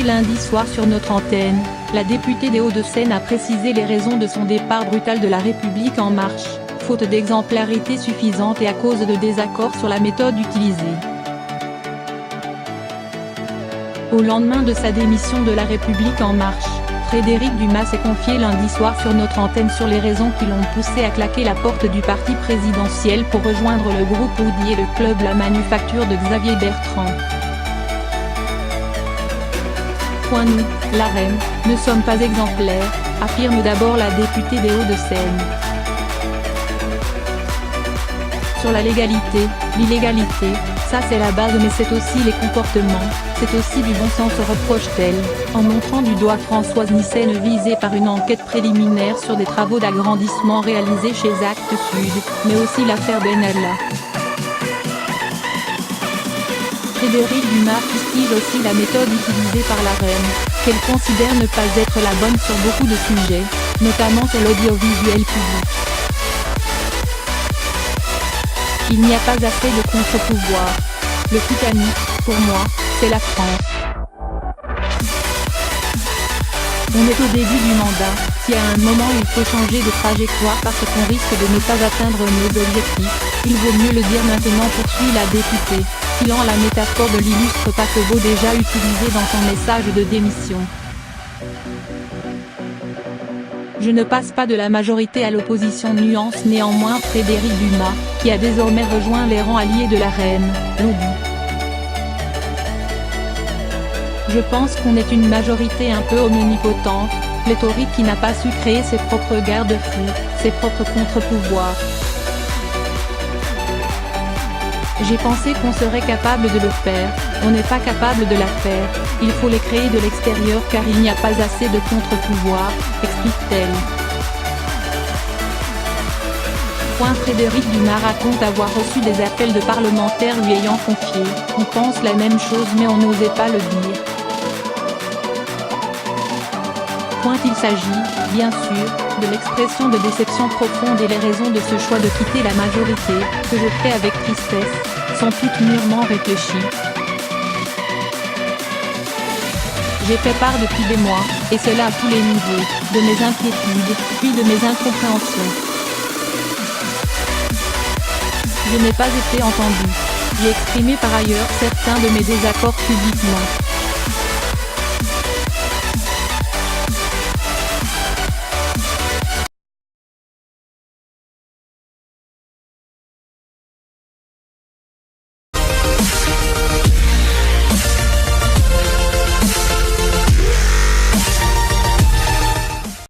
lundi soir sur notre antenne, la députée des Hauts-de-Seine a précisé les raisons de son départ brutal de La République En Marche, faute d'exemplarité suffisante et à cause de désaccords sur la méthode utilisée. Au lendemain de sa démission de La République En Marche, Frédéric Dumas s'est confié lundi soir sur notre antenne sur les raisons qui l'ont poussé à claquer la porte du parti présidentiel pour rejoindre le groupe Audi et le club La Manufacture de Xavier Bertrand. Nous, la reine, ne sommes pas exemplaires, affirme d'abord la députée des Hauts-de-Seine. Sur la légalité, l'illégalité, ça c'est la base mais c'est aussi les comportements, c'est aussi du bon sens reproche-t-elle, en montrant du doigt Françoise Nyssen visée par une enquête préliminaire sur des travaux d'agrandissement réalisés chez Actes Sud, mais aussi l'affaire Benalla. Frédéric Dumas fustige aussi la méthode utilisée par la reine, qu'elle considère ne pas être la bonne sur beaucoup de sujets, notamment sur l'audiovisuel public. Il n'y a pas assez de contre-pouvoir. Le Titanic, pour moi, c'est la France. On est au début du mandat, si à un moment il faut changer de trajectoire parce qu'on risque de ne pas atteindre nos objectifs, il vaut mieux le dire maintenant, poursuit la députée, filant la métaphore de l'illustre paquebot déjà utilisée dans son message de démission. Je ne passe pas de la majorité à l'opposition, nuance néanmoins Frédéric Dumas, qui a désormais rejoint les rangs alliés de la reine, l'Audi. Je pense qu'on est une majorité un peu omnipotente, pléthorique qui n'a pas su créer ses propres garde-fous, ses propres contre-pouvoirs. J'ai pensé qu'on serait capable de le faire, on n'est pas capable de la faire, il faut les créer de l'extérieur car il n'y a pas assez de contre-pouvoirs, explique-t-elle. Frédéric Dumas raconte avoir reçu des appels de parlementaires lui ayant confié « On pense la même chose mais on n'osait pas le dire ». Il s'agit, bien sûr, de l'expression de déception profonde et les raisons de ce choix de quitter la majorité, que je fais avec tristesse, sont toutes mûrement réfléchies. J'ai fait part depuis des mois, et cela à tous les niveaux, de mes inquiétudes, puis de mes incompréhensions. Je n'ai pas été entendue. J'ai exprimé par ailleurs certains de mes désaccords publiquement.